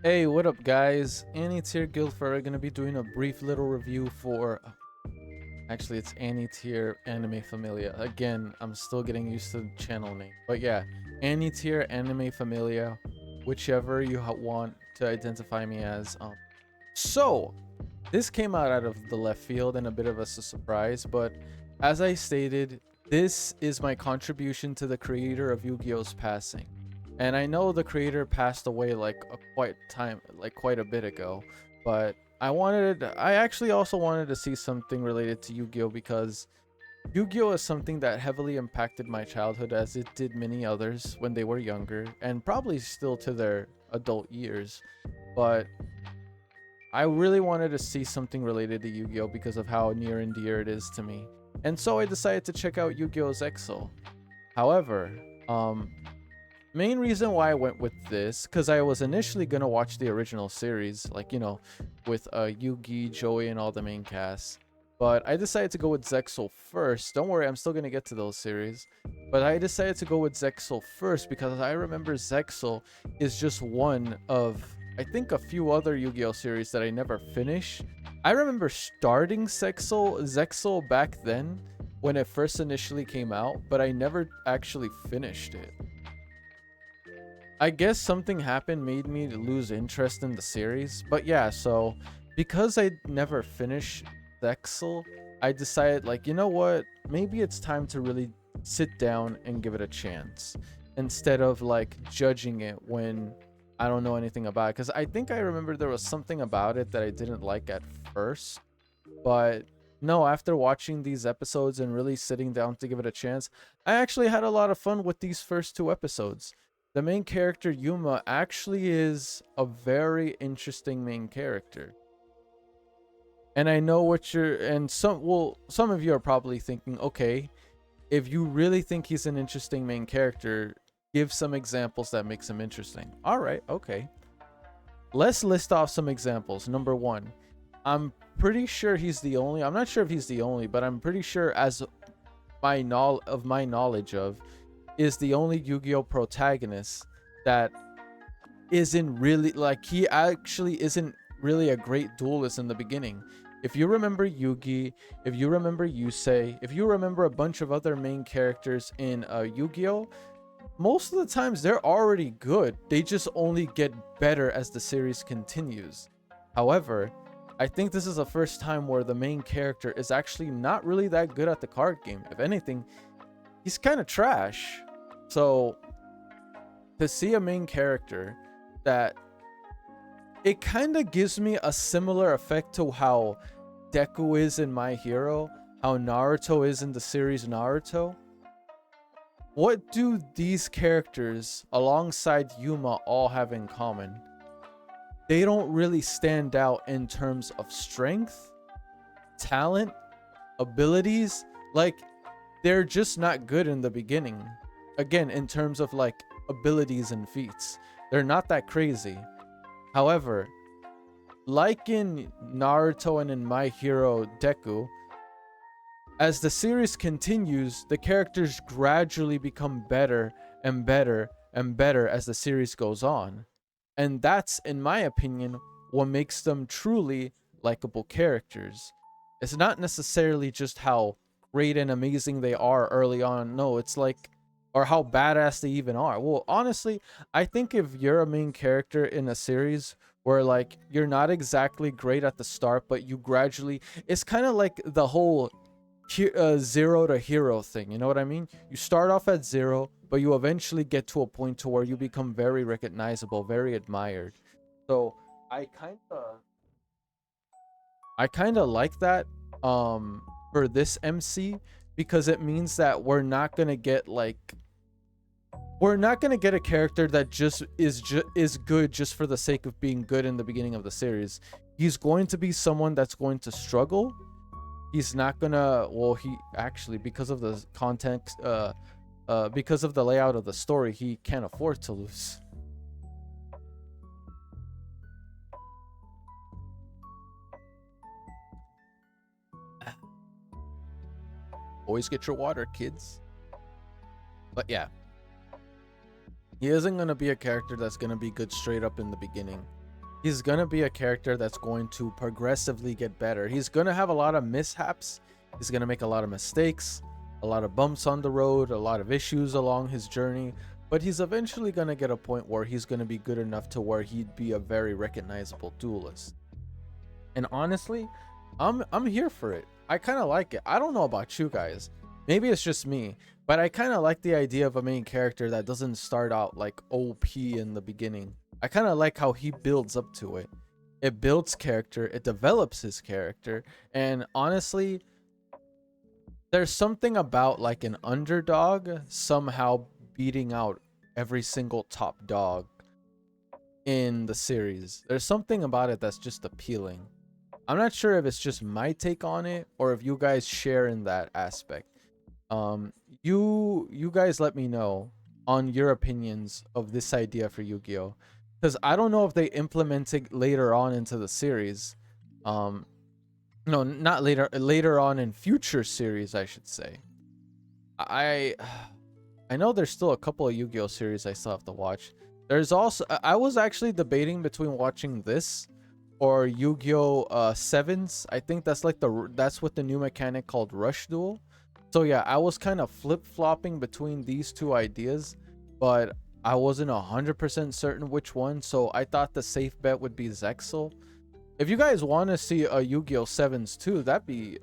Hey, what up, guys? Annie Tier Guildford are gonna be doing a brief little review for. Actually, it's Annie Tier Anime Familia. Again, I'm still getting used to the channel name, but yeah, Annie Tier Anime Familia, whichever you want to identify me as. So this came out of the left field and a bit of a surprise, but as I stated, this is my contribution to the creator of Yu-Gi-Oh's passing. And I know the creator passed away like quite a bit ago, but I actually also wanted to see something related to Yu-Gi-Oh because Yu-Gi-Oh is something that heavily impacted my childhood as it did many others when they were younger and probably still to their adult years. But I really wanted to see something related to Yu-Gi-Oh because of how near and dear it is to me. And so I decided to check out Yu-Gi-Oh! Zexal. However, main reason why I went with this, because I was initially gonna watch the original series, like, with Yugi, Joey, and all the main cast. But I decided to go with Zexal first. Don't worry, I'm still gonna get to those series. But I decided to go with Zexal first because I remember Zexal is just one of, I think, a few other Yu-Gi-Oh series that I never finished. I remember starting Zexal back then when it first initially came out, but I never actually finished it. I guess something happened made me lose interest in the series. But yeah, so because I never finished Zexal, I decided, like, you know what? Maybe it's time to really sit down and give it a chance instead of like judging it when I don't know anything about it. Because I think I remember there was something about it that I didn't like at first. But no, after watching these episodes and really sitting down to give it a chance, I actually had a lot of fun with these first two episodes. The main character Yuma actually is a very interesting main character. And I know what you're and some of you are probably thinking, okay, if you really think he's an interesting main character, give some examples that makes him interesting. All right, okay. Let's list off some examples. Number 1, I'm pretty sure he's the only. I'm not sure if he's the only, but I'm pretty sure as my knowledge of is the only Yu-Gi-Oh protagonist that isn't really like he actually isn't really a great duelist in the beginning. If you remember Yugi, if you remember Yusei, if you remember a bunch of other main characters in Yu-Gi-Oh, most of the times they're already good. They just only get better as the series continues. However, I think this is the first time where the main character is actually not really that good at the card game. If anything, he's kind of trash. So to see a main character that it kind of gives me a similar effect to how Deku is in My Hero, how Naruto is in the series Naruto. What do these characters alongside Yuma all have in common? They don't really stand out in terms of strength, talent, abilities. Like, they're just not good in the beginning. Again, in terms of like abilities and feats, they're not that crazy. However, like in Naruto and in My Hero Deku, as the series continues, the characters gradually become better and better and better as the series goes on. And that's, in my opinion, what makes them truly likable characters. It's not necessarily just how great and amazing they are early on. No, it's like, or how badass they even are. Well, honestly, I think if you're a main character in a series where like you're not exactly great at the start, but you gradually, it's kind of like the whole zero to hero thing. You know what I mean? You start off at zero, but you eventually get to a point to where you become very recognizable, very admired. So I kind of like that for this MC, because it means that we're not gonna get a character that just is good just for the sake of being good in the beginning of the series. He's going to be someone that's going to struggle. He's not gonna, well, he actually, because of the context, because of the layout of the story, he can't afford to lose. Always get your water, kids. But yeah, he isn't gonna be a character that's gonna be good straight up in the beginning. he's gonna be a character that's going to progressively get better. He's gonna have a lot of mishaps. He's gonna make a lot of mistakes, a lot of bumps on the road, a lot of issues along his journey. But he's eventually gonna get a point where he's gonna be good enough to where he'd be a very recognizable duelist. And honestly, I'm here for it. I kind of like it. I don't know about you guys. Maybe it's just me, but I kind of like the idea of a main character that doesn't start out like OP in the beginning. I kind of like how he builds up to it. It builds character, it develops his character, and honestly, there's something about like an underdog somehow beating out every single top dog in the series. There's something about it that's just appealing. I'm not sure if it's just my take on it or if you guys share in that aspect. You guys let me know on your opinions of this idea for Yu-Gi-Oh, because I don't know if they implement it later on into the series. No, not later on in future series, I should say. I know there's still a couple of Yu-Gi-Oh series I still have to watch. There's also, I was actually debating between watching this or Yu-Gi-Oh! Sevens. I think that's like that's what the new mechanic called Rush Duel. So yeah, I was kind of flip-flopping between these two ideas, but I wasn't 100% certain which one, so I thought the safe bet would be Zexal. If you guys want to see a Yu-Gi-Oh! Sevens too,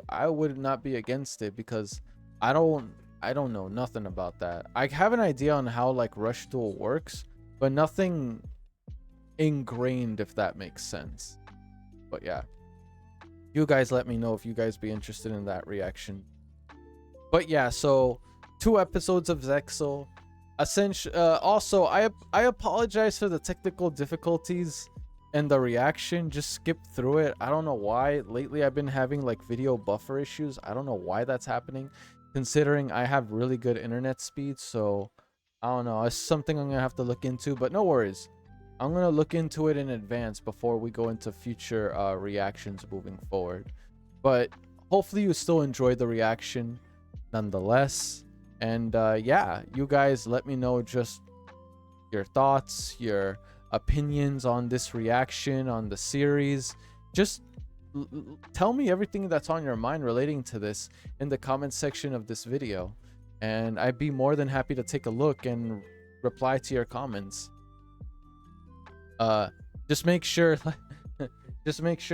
I would not be against it, because I don't know nothing about that. I have an idea on how like Rush Duel works, but nothing ingrained, if that makes sense. But yeah, you guys let me know if you guys be interested in that reaction. But yeah, so 2 episodes of Zexal. Essentially, also I apologize for the technical difficulties and the reaction. Just skip through it. I don't know why. Lately I've been having like video buffer issues. I don't know why that's happening, considering I have really good internet speed. So I don't know. It's something I'm gonna have to look into, but no worries. I'm gonna look into it in advance before we go into future reactions moving forward. But hopefully you still enjoyed the reaction nonetheless. And yeah, you guys let me know just your thoughts, your opinions on this reaction, on the series. Just tell me everything that's on your mind relating to this in the comment section of this video, and I'd be more than happy to take a look and reply to your comments. Just make sure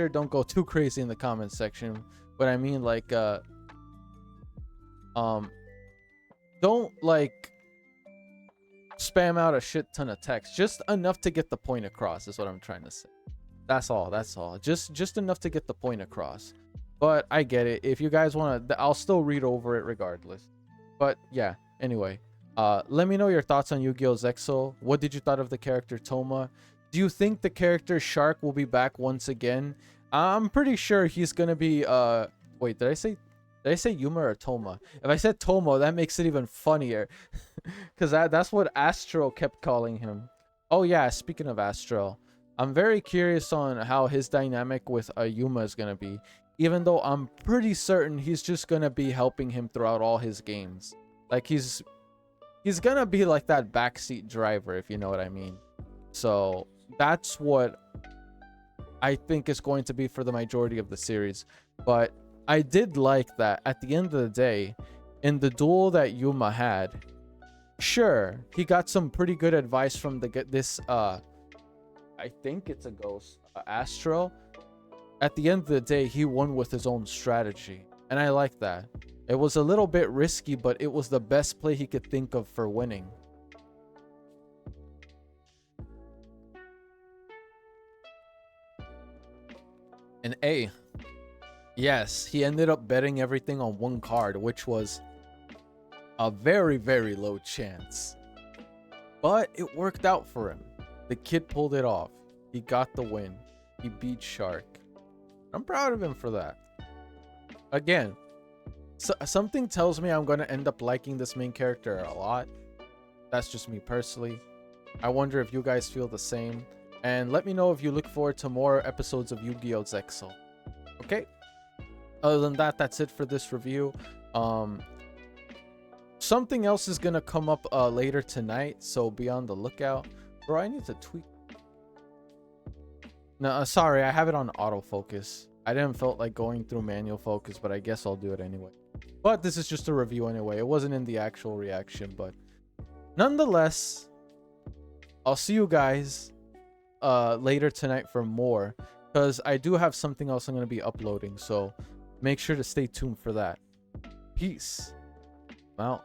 don't go too crazy in the comment section. But I mean, like, don't like spam out a shit ton of text. Just enough to get the point across is what I'm trying to say. That's all. Just enough to get the point across. But I get it. If you guys want to, I'll still read over it regardless. But yeah, anyway, let me know your thoughts on Yu-Gi-Oh! Zexal. What did you thought of the character Toma? Do you think the character Shark will be back once again? I'm pretty sure he's gonna be wait, did I say Yuma or Toma? If I said Toma, that makes it even funnier. Because that's what Astro kept calling him. Oh yeah, speaking of Astro, I'm very curious on how his dynamic with Yuma is going to be. Even though I'm pretty certain he's just going to be helping him throughout all his games. Like he's going to be like that backseat driver, if you know what I mean. So that's what I think is going to be for the majority of the series. But I did like that at the end of the day, in the duel that Yuma had, sure, he got some pretty good advice from this I think it's a ghost, Astro. At the end of the day, he won with his own strategy, and I like that. It was a little bit risky, but it was the best play he could think of for winning. And yes, he ended up betting everything on one card, which was a very, very low chance. But it worked out for him. The kid pulled it off. He got the win. He beat Shark. I'm proud of him for that. Again, something tells me I'm going to end up liking this main character a lot. That's just me personally. I wonder if you guys feel the same. And let me know if you look forward to more episodes of Yu-Gi-Oh! Zexal. Okay? Other than that, that's it for this review. Something else is gonna come up later tonight, so be on the lookout. Bro, I need to tweak. No, sorry, I have it on autofocus. I didn't felt like going through manual focus, but I guess I'll do it anyway. But this is just a review anyway. It wasn't in the actual reaction, but nonetheless, I'll see you guys later tonight for more, because I do have something else I'm going to be uploading, so make sure to stay tuned for that. Peace. I'm out.